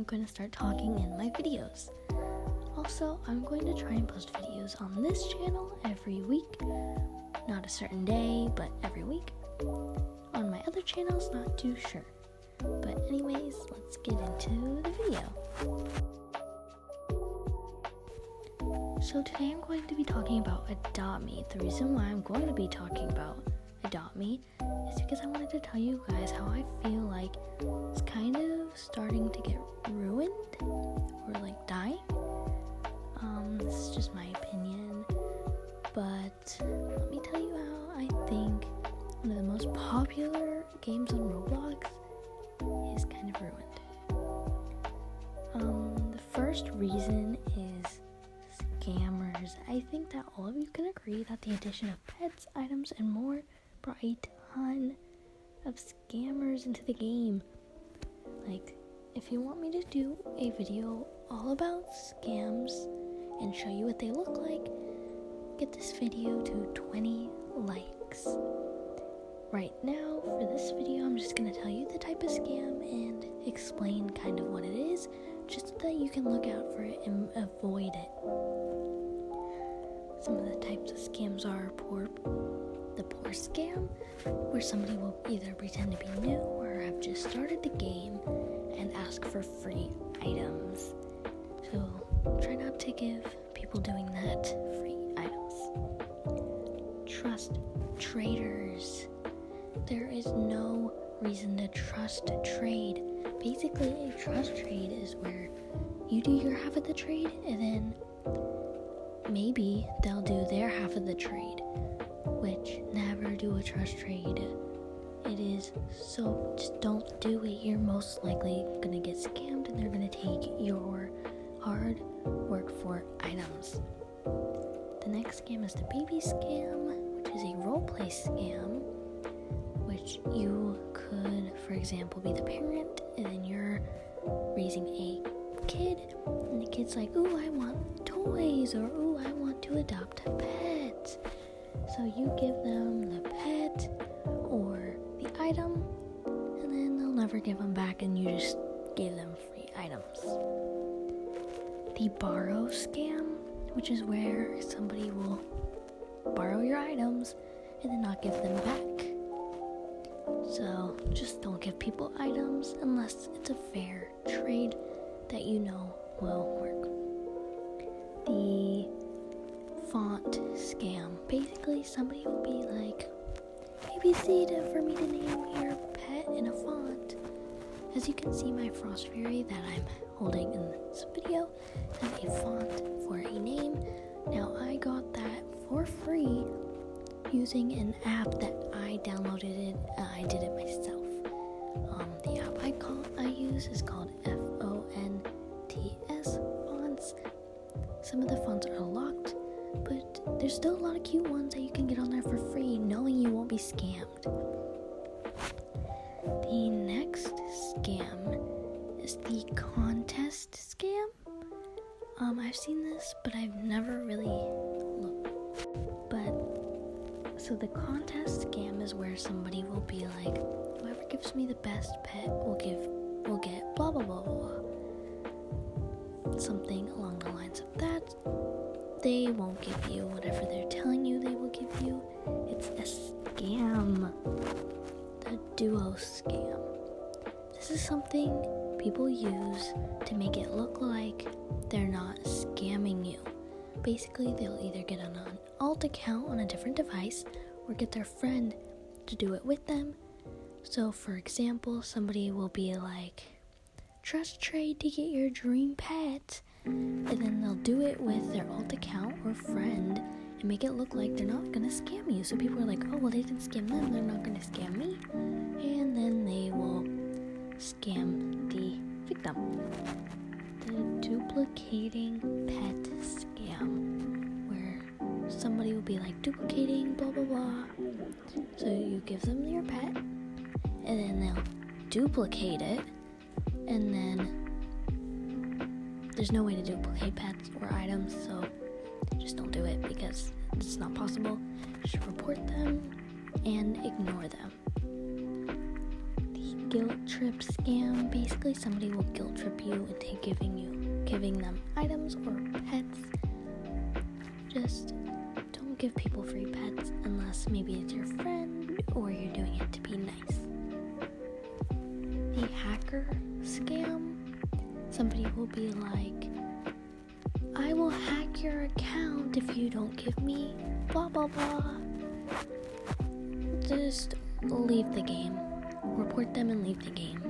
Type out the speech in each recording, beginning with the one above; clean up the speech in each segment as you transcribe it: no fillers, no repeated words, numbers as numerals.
I'm going to start talking in my videos. Also, I'm going to try and post videos on this channel every week. Not a certain day, but every week. On my other channels, not too sure. But anyways, let's get into the video. So today I'm going to be talking about Adopt Me. The reason why I'm going to be talking about Adopt Me is because I wanted to tell you guys how I feel like it's kind of starting to get ruined or like dying. This is just my opinion, but let me tell you how I think one of the most popular games on Roblox is kind of ruined. The first reason is scammers. I think that all of you can agree that the addition of pets, items, and more brought a ton of scammers into the game. Like, if you want me to do a video all about scams and show you what they look like, get this video to 20 likes. Right now, for this video, I'm just going to tell you the type of scam and explain kind of what it is, just so that you can look out for it and avoid it. Some of the types of scams are the poor scam, where somebody will either pretend to be new or have just started the game and ask for free items. So try not to give people doing that free items. Trust traders. There is no reason to trust a trade. Basically, a trust trade is where you do your half of the trade and then maybe they'll do their half of the trade, which never do a trust trade. It is so, just don't do it. You're most likely gonna get scammed and they're gonna take your hard work for items. The next scam is the baby scam, which is a roleplay scam, which you could, for example, be the parent and then you're raising a kid and the kid's like, ooh, I want toys, or ooh, I want to adopt a pet. So you give them the pet or the item and then they'll never give them back and you just gave them free items. The borrow scam, which is where somebody will borrow your items and then not give them back. So just don't give people items unless it's a fair trade that you know will work. The font scam. Basically, somebody will be like, ABC for me to name your pet in a font. As you can see, my Frost Fury that I'm holding in this video has a font for a name. Now, I got that for free using an app that I downloaded. I did it myself. The app I use is called FONTS fonts. Some of the fonts are locked, but there's still a lot of cute ones that you can get on there for free, knowing you won't be scammed. The next scam is the contest scam. I've seen this, but I've never really looked. So the contest scam is where somebody will be like, whoever gives me the best pet will get blah blah blah blah. Something along the lines of that. They won't give you whatever they're telling you they will give you. It's a scam. The duo scam. This is something people use to make it look like they're not scamming you. Basically, they'll either get an alt account on a different device or get their friend to do it with them. So, for example, somebody will be like, trust trade to get your dream pet, and then they'll do it with their alt account or friend and make it look like they're not gonna scam you. So people are like, oh, well, they didn't scam them, they're not gonna scam me, and then they will scam the victim. The duplicating pet scam, where somebody will be like duplicating blah blah blah. So you give them your pet and then they'll duplicate it, and then there's no way to duplicate pets or items, so just don't do it because it's not possible. Just report them and ignore them. The guilt trip scam. Basically, somebody will guilt trip you into giving them items or pets. Just don't give people free pets unless maybe it's your friend or you're doing it to be nice. The hacker scam. Somebody will be like, I will hack your account if you don't give me blah blah blah. Just leave the game. Report them and leave the game.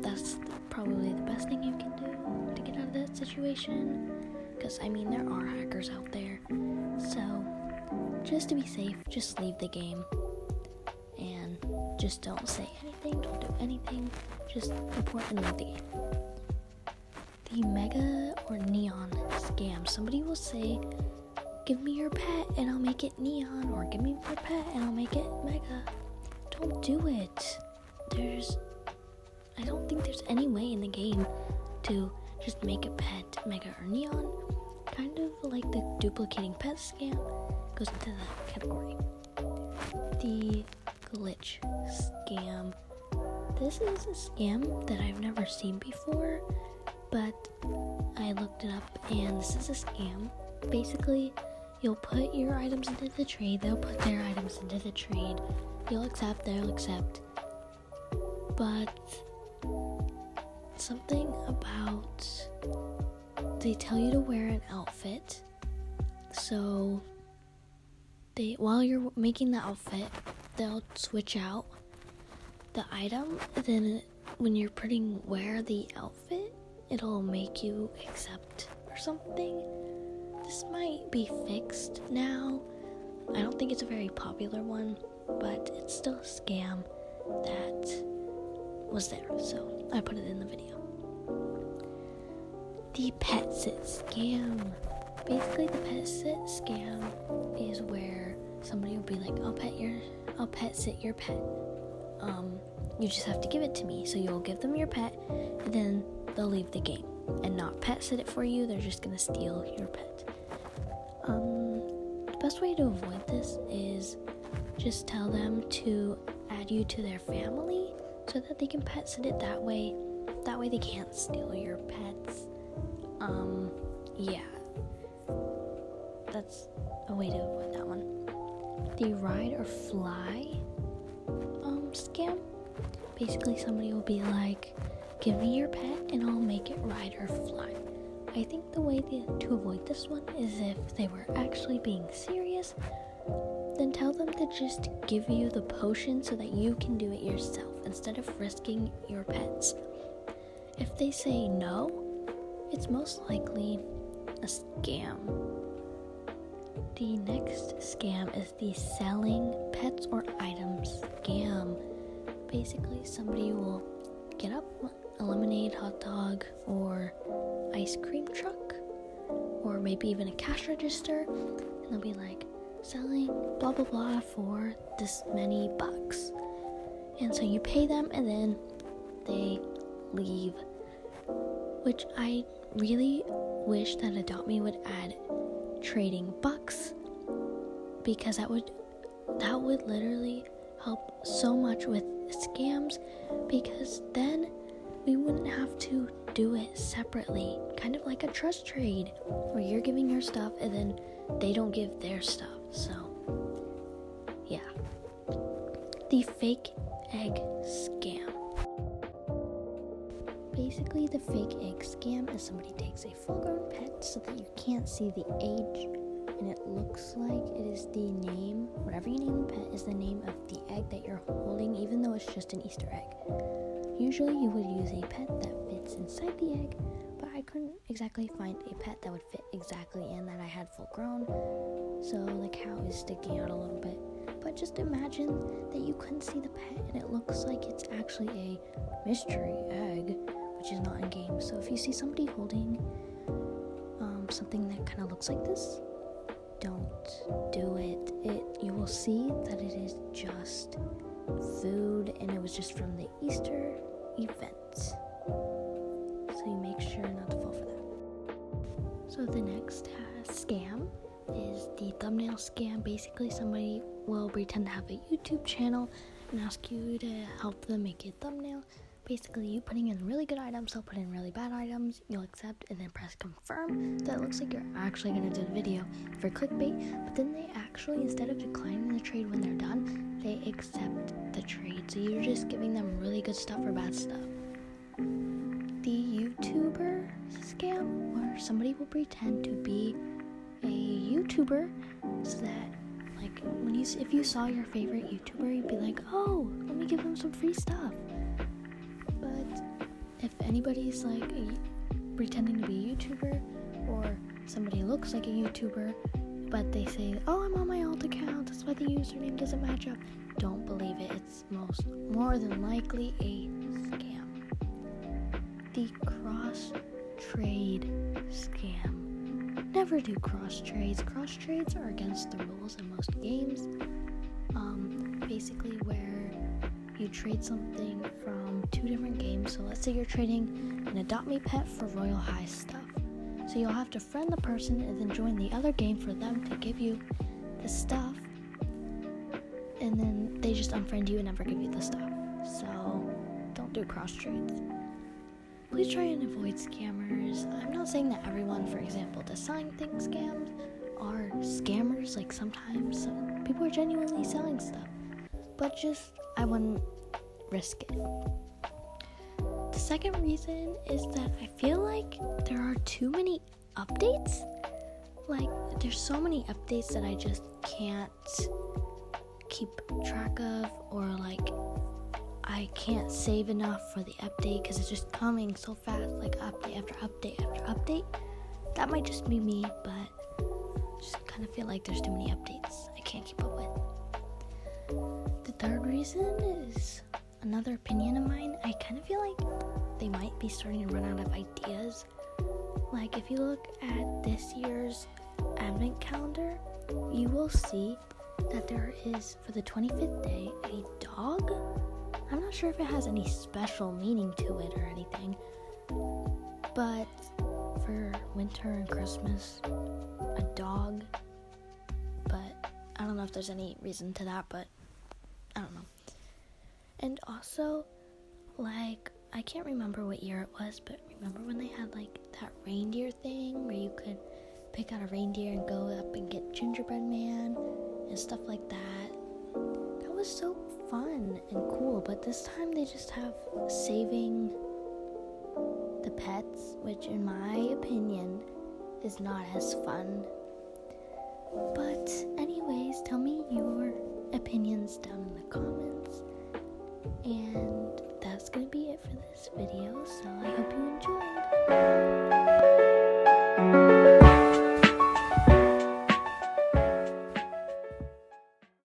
That's probably the best thing you can do to get out of that situation. Because, there are hackers out there. So, just to be safe, just leave the game. And just don't say anything, don't do anything. Just report and leave the game. The mega or neon scam. Somebody will say, give me your pet and I'll make it neon, or give me your pet and I'll make it mega. Don't do it. I don't think there's any way in the game to just make a pet mega or neon. Kind of like the duplicating pet scam goes into that category. The glitch scam. This is a scam that I've never seen before, but I looked it up and this is a scam. Basically, you'll put your items into the trade, they'll put their items into the trade, you'll accept, they'll accept, but something about they tell you to wear an outfit, so while you're making the outfit, they'll switch out the item, then when you're putting wear the outfit, it'll make you accept or something. This might be fixed now. I don't think it's a very popular one, but it's still a scam that was there, so I put it in the video. The pet sit scam. Basically, the pet sit scam is where somebody will be like, I'll pet sit your pet. You just have to give it to me. So you'll give them your pet, and then they'll leave the game and not pet sit it for you. They're just gonna steal your pet. The best way to avoid this is just tell them to add you to their family so that they can pet sit it that way. That way they can't steal your pets. Yeah. That's a way to avoid that one. The ride or fly scam. Basically, somebody will be like, give me your pet and I'll make it ride or fly. I think the way to avoid this one is if they were actually being serious, then tell them to just give you the potion so that you can do it yourself instead of risking your pets. If they say no, it's most likely a scam. The next scam is the selling pets or items scam. Basically, somebody will get up a lemonade, hot dog, or ice cream truck, or maybe even a cash register, and they'll be like, selling blah blah blah for this many bucks. And so you pay them and then they leave. Which I really wish that Adopt Me would add trading bucks, because that would literally help so much with scams, because then we wouldn't have to do it separately, kind of like a trust trade where you're giving your stuff and then they don't give their stuff. So yeah. The fake egg scam. Basically, the fake egg scam is somebody takes a full-grown pet so that you can't see the age, and it looks like it is the name, whatever you name the pet is the name of the egg that you're holding, even though it's just an Easter egg. Usually you would use a pet that fits inside the egg, but I couldn't exactly find a pet that would fit exactly in that I had full grown, so the cow is sticking out a little bit. But just imagine that you couldn't see the pet and it looks like it's actually a mystery egg, which is not in game. So if you see somebody holding something that kind of looks like this, don't do it. You will see that it is just food and it was just from the Easter event. So you make sure not to fall for that. So the next scam is the thumbnail scam. Basically, somebody will pretend to have a YouTube channel and ask you to help them make a thumbnail. Basically, you putting in really good items, they'll put in really bad items, you'll accept and then press confirm. That looks like you're actually going to do the video for clickbait, but then they actually, instead of declining the trade when they're done, they accept the trade. So you're just giving them really good stuff or bad stuff. The YouTuber scam, where somebody will pretend to be a YouTuber so that, like, if you saw your favorite YouTuber, you'd be like, oh, let me give them some free stuff. But if anybody's like pretending to be a YouTuber, or somebody looks like a YouTuber, but they say, oh, I'm on my alt account, that's why the username doesn't match up, don't believe it. It's more than likely a scam. The cross-trade scam. Never do cross-trades. Cross-trades are against the rules in most games. Basically where you trade something from two different games. So let's say you're trading an Adopt Me Pet for Royal High stuff. So you'll have to friend the person and then join the other game for them to give you the stuff. And then they just unfriend you and never give you the stuff. So don't do cross-trades. Please try and avoid scammers. I'm not saying that everyone, for example, the selling things scams are scammers. Like sometimes people are genuinely selling stuff. But I wouldn't risk it. The second reason is that I feel like there are too many updates. Like, there's so many updates that I just can't keep track of, or like I can't save enough for the update because it's just coming so fast, like update after update after update. That might just be me, but I just kind of feel like there's too many updates I can't keep up with. The third reason is another opinion of mine. I kind of feel like they might be starting to run out of ideas. Like, if you look at this year's advent calendar, you will see that there is, for the 25th day, a dog. I'm not sure if it has any special meaning to it or anything, but for winter and Christmas, a dog. But I don't know if there's any reason to that, but I don't know. And also, like, I can't remember what year it was, but remember when they had like that reindeer thing where you could pick out a reindeer and go up and get gingerbread man and stuff like that? That was so fun and cool, but this time they just have saving the pets, which in my opinion is not as fun. But anyways, tell me your opinions down in the comments.